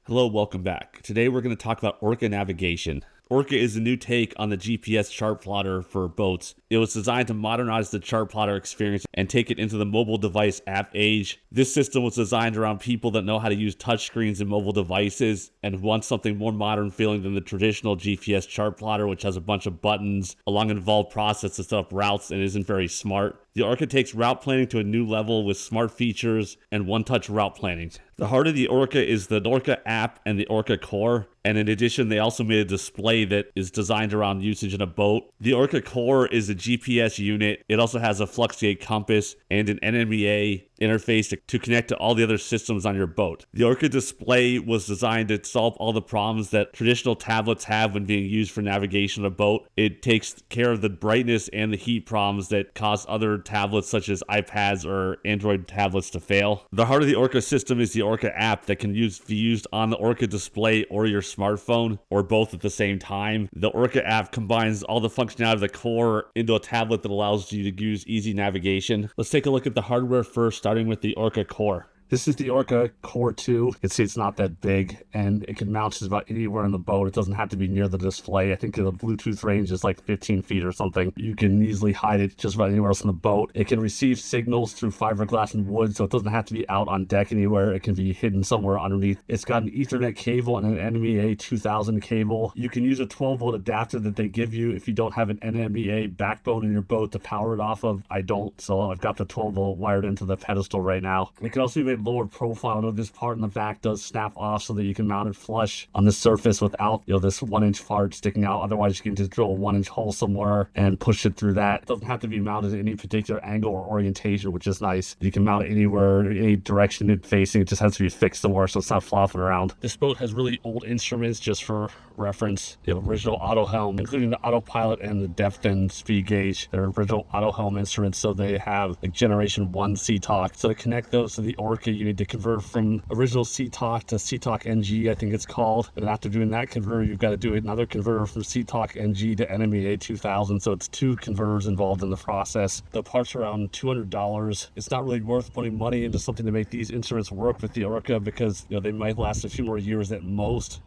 Hello, welcome back. Today we're going to talk about Orca navigation. Orca is a new take on the GPS chart plotter for boats. It was designed to modernize the chart plotter experience and take it into the mobile device app age. This system was designed around people that know how to use touchscreens and mobile devices and want something more modern feeling than the traditional GPS chart plotter, which has a bunch of buttons, a long involved process to set up routes, and isn't very smart. The Orca takes route planning to a new level with smart features and one-touch route planning. The heart of the Orca is the Orca app and the Orca Core, and in addition, they also made a display that is designed around usage in a boat. The Orca Core is a GPS unit. It also has a Fluxgate compass and an NMEA interface to connect to all the other systems on your boat. The Orca display was designed to solve all the problems that traditional tablets have when being used for navigation on a boat. It takes care of the brightness and the heat problems that cause other tablets such as iPads or Android tablets to fail. The heart of the Orca system is the Orca app that can be used on the Orca display or your smartphone, or both at the same time. The Orca app combines all the functionality of the core into a tablet that allows you to use easy navigation. Let's take a look at the hardware first, starting with the Orca Core. This is the Orca Core 2. You can see it's not that big, and it can mount just about anywhere in the boat. It doesn't have to be near the display. I think the Bluetooth range is like 15 feet or something. You can easily hide it just about anywhere else in the boat. It can receive signals through fiberglass and wood, so it doesn't have to be out on deck anywhere. It can be hidden somewhere underneath. It's got an Ethernet cable and an NMEA 2000 cable. You can use a 12-volt adapter that they give you if you don't have an NMEA backbone in your boat to power it off of. I don't, so I've got the 12-volt wired into the pedestal right now. It can also be made lower profile. Though this part in the back does snap off so that you can mount it flush on the surface without, this 1-inch part sticking out. Otherwise, you can just drill a 1-inch hole somewhere and push it through that. It doesn't have to be mounted in any particular angle or orientation, which is nice. You can mount it anywhere, any direction it's facing. It just has to be fixed somewhere so it's not flopping around. This boat has really old instruments, just for reference. The original auto helm, including the autopilot and the depth and speed gauge. They're original auto helm instruments, so they have like generation 1 C-Talk. So to connect those to the Orca, you need to convert from original C-Talk to C-Talk NG, I think it's called. And after doing that converter, you've got to do another converter from C-Talk NG to NMEA 2000. So it's 2 converters involved in the process. The part's around $200. It's not really worth putting money into something to make these instruments work with the Orca because they might last a few more years at most.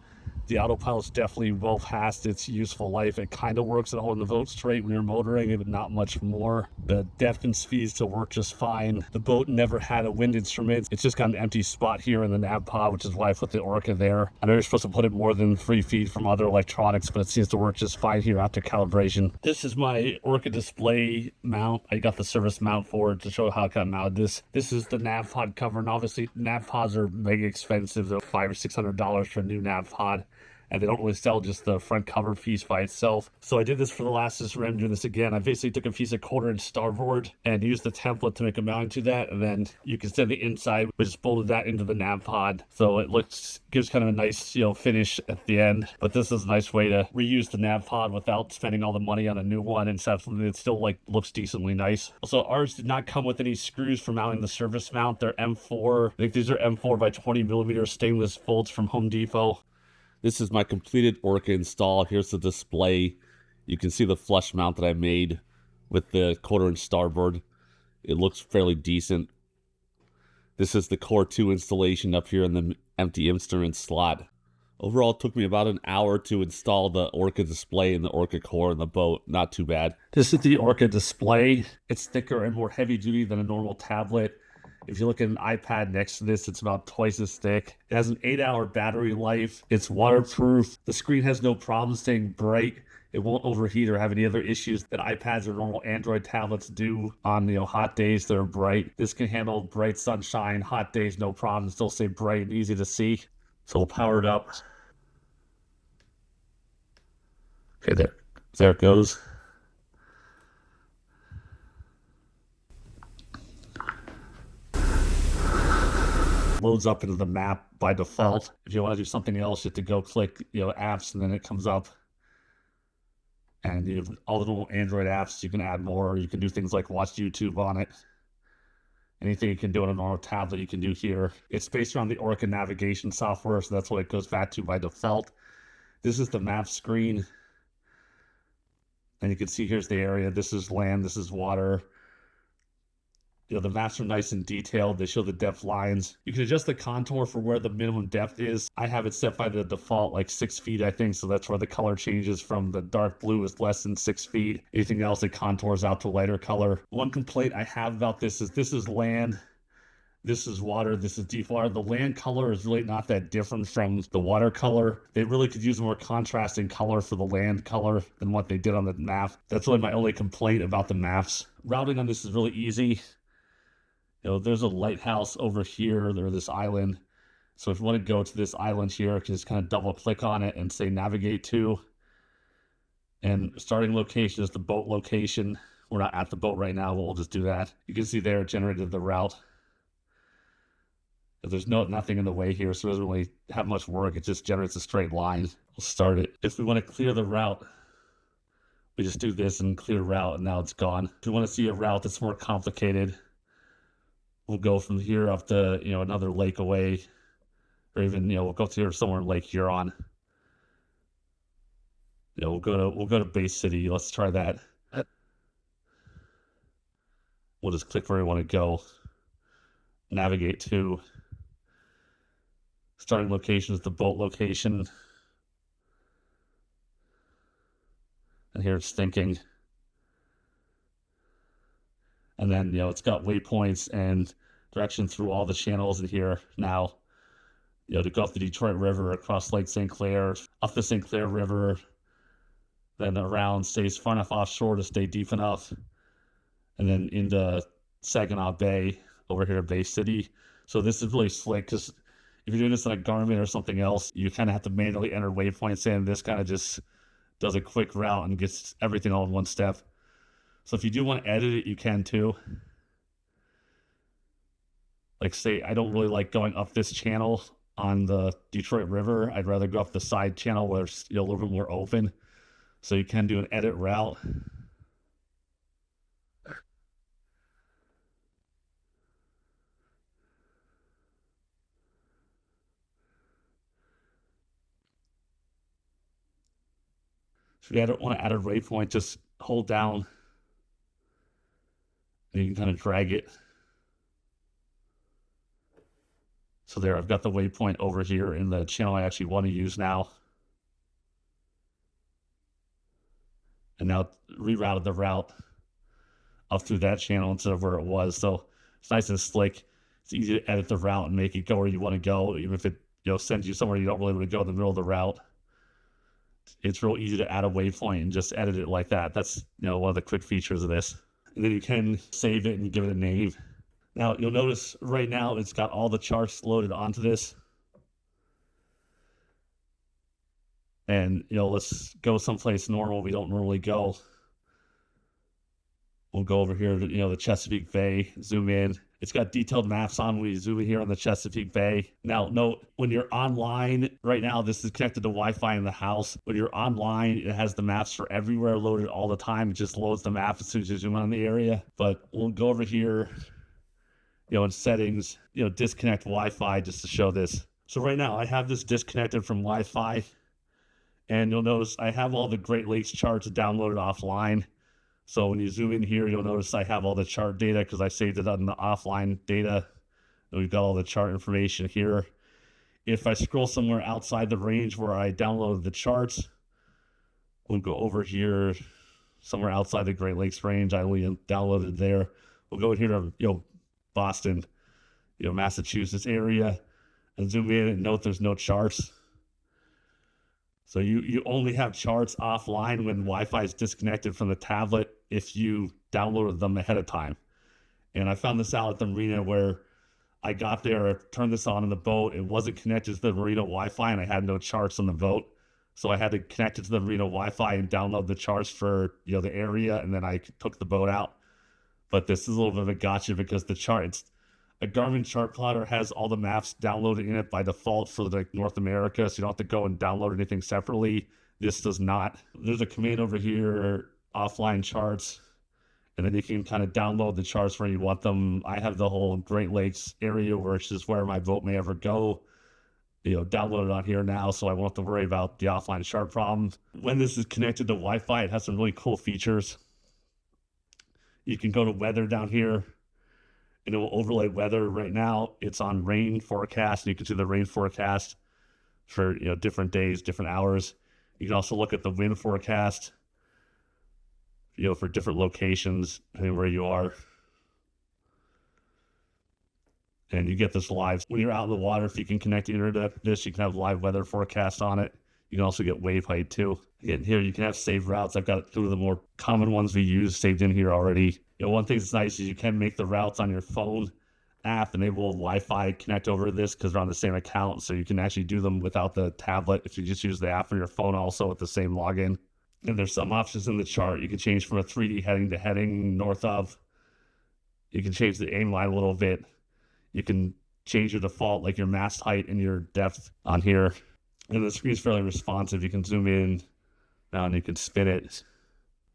The autopilot's definitely well past its useful life. It kind of works at holding the boat straight when you're motoring, but not much more. The depth and speed still work just fine. The boat never had a wind instrument. It's just got an empty spot here in the nav pod, which is why I put the Orca there. I know you're supposed to put it more than 3 feet from other electronics, but it seems to work just fine here after calibration. This is my Orca display mount. I got the service mount for it to show how it got mounted. This is the nav pod cover, and obviously nav pods are mega expensive. They're $500 or $600 for a new nav pod. And they don't really sell just the front cover piece by itself. So I did this for the last system. I'm doing this again. I basically took a piece of 1/4-inch starboard and used the template to make a mounting to that. And then you can send the inside, which just bolted that into the nav pod. So it gives kind of a nice, finish at the end. But this is a nice way to reuse the nav pod without spending all the money on a new one and have something that still looks decently nice. Also, ours did not come with any screws for mounting the service mount. They're M4. I think these are M4 by 20 millimeter stainless bolts from Home Depot. This is my completed Orca install. Here's the display. You can see the flush mount that I made with the 1/4-inch starboard. It looks fairly decent. This is the Core 2 installation up here in the empty instrument slot. Overall, it took me about an hour to install the Orca display and the Orca Core in the boat. Not too bad. This is the Orca display. It's thicker and more heavy duty than a normal tablet. If you look at an iPad next to this, it's about twice as thick. It has an 8-hour battery life. It's waterproof. The screen has no problem staying bright. It won't overheat or have any other issues that iPads or normal Android tablets do on hot days that are bright. This can handle bright sunshine, hot days, no problem. Still stay bright and easy to see. So we'll power it up. Okay, there it goes. Loads up into the map by default. If you want to do something else, you have to go click apps, and then it comes up. And you have all the little Android apps. You can add more. You can do things like watch YouTube on it. Anything you can do on a normal tablet, you can do here. It's based around the Orca navigation software, so that's what it goes back to by default. This is the map screen. And you can see here's the area. This is land. This is water. The maps are nice and detailed. They show the depth lines. You can adjust the contour for where the minimum depth is. I have it set by the default like 6 feet, I think. So that's where the color changes from the dark blue is less than 6 feet. Anything else, it contours out to lighter color. One complaint I have about this is land. This is water, this is deep water. The land color is really not that different from the water color. They really could use more contrasting color for the land color than what they did on the map. That's really my only complaint about the maps. Routing on this is really easy. There's a lighthouse over here, there's this island. So if you want to go to this island here, you can just kind of double click on it and say navigate to. And starting location is the boat location. We're not at the boat right now, but we'll just do that. You can see there it generated the route. There's nothing in the way here, so it doesn't really have much work. It just generates a straight line. We'll start it. If we want to clear the route, we just do this and clear route, and now it's gone. If we want to see a route that's more complicated, we'll go from here up to another lake away, or even we'll go to here somewhere in Lake Huron. We'll go to Bay City. Let's try that. We'll just click where we want to go. Navigate to. Starting location is the boat location. And here it's thinking. And then, it's got waypoints and direction through all the channels in here now. To go up the Detroit River, across Lake St. Clair, up the St. Clair River, then around, stays far enough offshore to stay deep enough, and then into Saginaw Bay, over here to Bay City. So this is really slick, because if you're doing this on a Garmin or something else, you kind of have to manually enter waypoints in. This kind of just does a quick route and gets everything all in one step. So if you do want to edit it, you can too. Like say, I don't really like going up this channel on the Detroit River. I'd rather go up the side channel where it's a little bit more open. So you can do an edit route. If you want to add a waypoint, just hold down and you can kind of drag it. So there, I've got the waypoint over here in the channel I actually want to use now. And now rerouted the route up through that channel instead of where it was. So it's nice and slick. It's easy to edit the route and make it go where you want to go, even if it sends you somewhere you don't really want to go in the middle of the route. It's real easy to add a waypoint and just edit it like that. That's one of the quick features of this. And then you can save it and give it a name. Now you'll notice right now it's got all the charts loaded onto this. And let's go someplace normal we don't normally go. We'll go over here to the Chesapeake Bay, zoom in. It's got detailed maps on when you zoom in here on the Chesapeake Bay. Now, note, when you're online, right now, this is connected to Wi-Fi in the house. When you're online, it has the maps for everywhere loaded all the time. It just loads the map as soon as you zoom in on the area. But we'll go over here, in settings, disconnect Wi-Fi just to show this. So right now, I have this disconnected from Wi-Fi. And you'll notice I have all the Great Lakes charts downloaded offline. So when you zoom in here, you'll notice I have all the chart data because I saved it on the offline data. And we've got all the chart information here. If I scroll somewhere outside the range where I downloaded the charts, we'll go over here, somewhere outside the Great Lakes range. I only downloaded there. We'll go here to Boston, Massachusetts area, and zoom in and note there's no charts. So you only have charts offline when Wi-Fi is disconnected from the tablet if you downloaded them ahead of time. And I found this out at the marina where I got there, I turned this on in the boat. It wasn't connected to the marina Wi-Fi and I had no charts on the boat. So I had to connect it to the marina Wi-Fi and download the charts for the area, and then I took the boat out. But this is a little bit of a gotcha because the charts, a Garmin chart plotter has all the maps downloaded in it by default for North America, so you don't have to go and download anything separately. This does not. There's a command over here, offline charts, and then you can kind of download the charts where you want them. I have the whole Great Lakes area, which is where my boat may ever go, downloaded on here now, so I won't have to worry about the offline chart problem. When this is connected to Wi-Fi, it has some really cool features. You can go to weather down here, and it will overlay weather. Right now, it's on rain forecast, and you can see the rain forecast for different days, different hours. You can also look at the wind forecast, for different locations, depending where you are. And you get this live. When you're out in the water, if you can connect the internet to this, you can have live weather forecast on it. You can also get wave height too. Again, here you can have saved routes. I've got two of the more common ones we use saved in here already. One thing that's nice is you can make the routes on your phone app, and they will Wi-Fi connect over this because they're on the same account. So you can actually do them without the tablet if you just use the app on your phone also with the same login. And there's some options in the chart. You can change from a 3D heading to heading north of. You can change the aim line a little bit. You can change your default, like your mast height and your depth on here. And the screen is fairly responsive. You can zoom in now and you can spin it.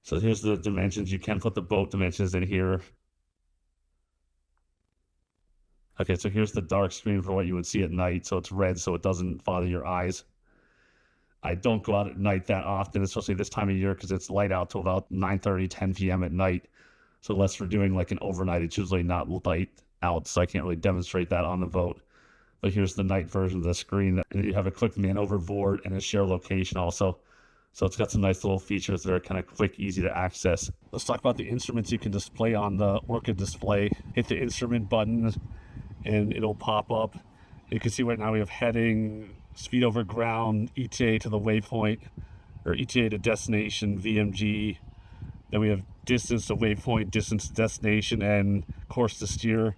So here's the dimensions. You can put the boat dimensions in here. Okay, so here's the dark screen for what you would see at night. So it's red so it doesn't bother your eyes. I don't go out at night that often, especially this time of year, because it's light out till about 9:30, 10 p.m. at night. So unless we're doing like an overnight, it's usually not light out, so I can't really demonstrate that on the boat. But here's the night version of the screen, and you have a quick man overboard and a share location also. So it's got some nice little features that are kind of quick, easy to access. Let's talk about the instruments you can display on the Orca display. Hit the instrument button and it'll pop up. You can see right now we have heading, speed over ground, ETA to the waypoint, or ETA to destination, VMG. Then we have distance to waypoint, distance to destination, and course to steer.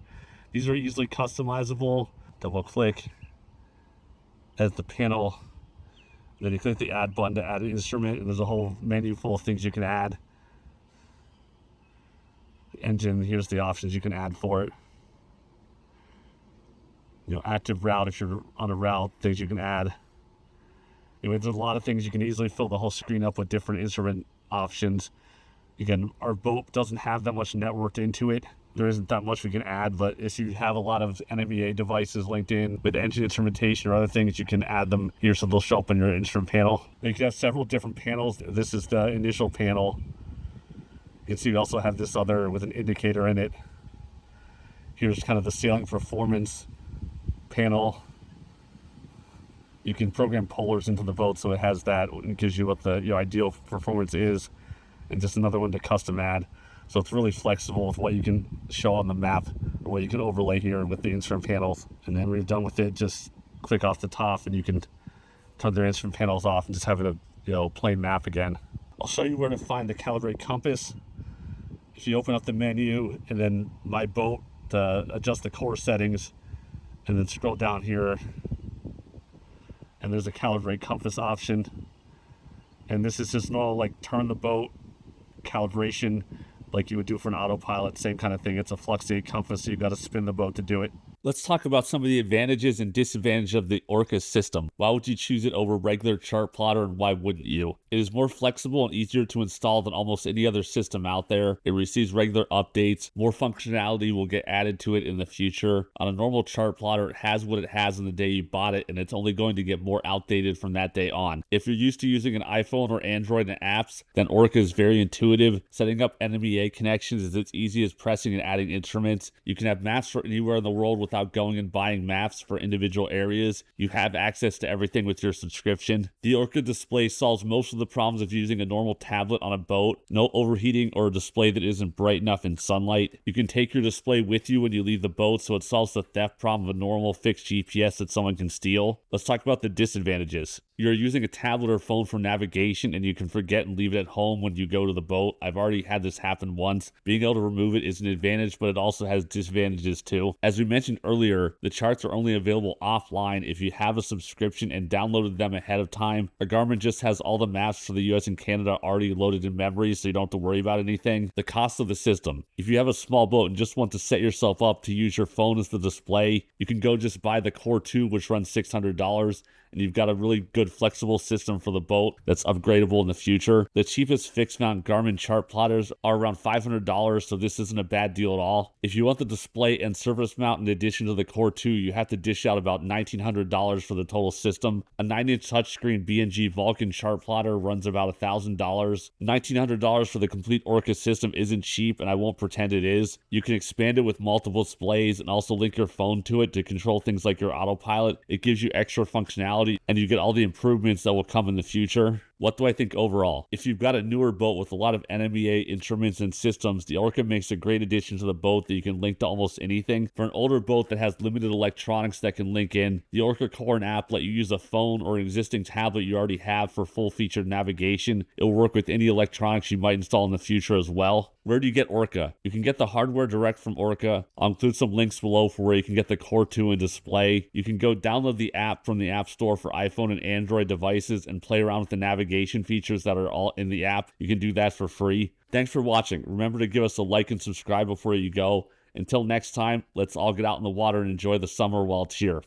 These are easily customizable. Double click as the panel. Then you click the add button to add an instrument, and there's a whole menu full of things you can add. The engine, here's the options you can add for it. Active route, if you're on a route, things you can add. Anyway, there's a lot of things. You can easily fill the whole screen up with different instrument options. Again, our boat doesn't have that much networked into it. There isn't that much we can add, but if you have a lot of NVIDIA devices linked in with engine instrumentation or other things, you can add them here so they'll show up in your instrument panel. You can have several different panels. This is the initial panel. You can see we also have this other with an indicator in it. Here's kind of the sailing performance panel. You can program polars into the boat so it has that and gives you what the ideal performance is, and just another one to custom add. So it's really flexible with what you can show on the map or what you can overlay here with the instrument panels. And then when you're done with it, just click off the top and you can turn their instrument panels off and just have it a plain map again. I'll show you where to find the calibrate compass. If you open up the menu and then my boat to adjust the core settings, and then scroll down here, and there's a calibrate compass option. And this is just normal, like turn the boat calibration like you would do for an autopilot, same kind of thing. It's a fluctuate compass, so you've got to spin the boat to do it. Let's talk about some of the advantages and disadvantages of the Orca system. Why would you choose it over regular Chartplotter, and why wouldn't you? It is more flexible and easier to install than almost any other system out there. It receives regular updates. More functionality will get added to it in the future. On a normal Chartplotter, it has what it has on the day you bought it, and it's only going to get more outdated from that day on. If you're used to using an iPhone or Android and apps, then Orca is very intuitive. Setting up NVDA connections is as easy as pressing and adding instruments. You can have maps for anywhere in the world without going and buying maps for individual areas. You have access to everything with your subscription. The Orca display solves most of the problems of using a normal tablet on a boat. No overheating or a display that isn't bright enough in sunlight. You can take your display with you when you leave the boat, so it solves the theft problem of a normal fixed GPS that someone can steal. Let's talk about the disadvantages. You're using a tablet or phone for navigation, and you can forget and leave it at home when you go to the boat. I've already had this happen once. Being able to remove it is an advantage, but it also has disadvantages too. As we mentioned earlier, the charts are only available offline if you have a subscription and downloaded them ahead of time. Or Garmin just has all the maps for the US and Canada already loaded in memory, so you don't have to worry about anything. The cost of the system. If you have a small boat and just want to set yourself up to use your phone as the display, you can go just buy the Core 2, which runs $600. and you've got a really good flexible system for the boat that's upgradable in the future. The cheapest fixed mount Garmin chart plotters are around $500, so this isn't a bad deal at all. If you want the display and surface mount in addition to the Core 2, you have to dish out about $1,900 for the total system. A 9-inch touchscreen B&G Vulcan chart plotter runs about $1,000. $1,900 for the complete Orca system isn't cheap, and I won't pretend it is. You can expand it with multiple displays and also link your phone to it to control things like your autopilot. It gives you extra functionality, and you get all the improvements that will come in the future. What do I think overall? If you've got a newer boat with a lot of NMEA instruments and systems, the Orca makes a great addition to the boat that you can link to almost anything. For an older boat that has limited electronics that can link in, the Orca Core and app let you use a phone or an existing tablet you already have for full-featured navigation. It will work with any electronics you might install in the future as well. Where do you get Orca? You can get the hardware direct from Orca. I'll include some links below for where you can get the Core 2 and display. You can go download the app from the App Store for iPhone and Android devices and play around with the navigation features that are all in the app. You can do that for free. Thanks for watching. Remember to give us a like and subscribe before you go. Until next time, let's all get out in the water and enjoy the summer while it's here.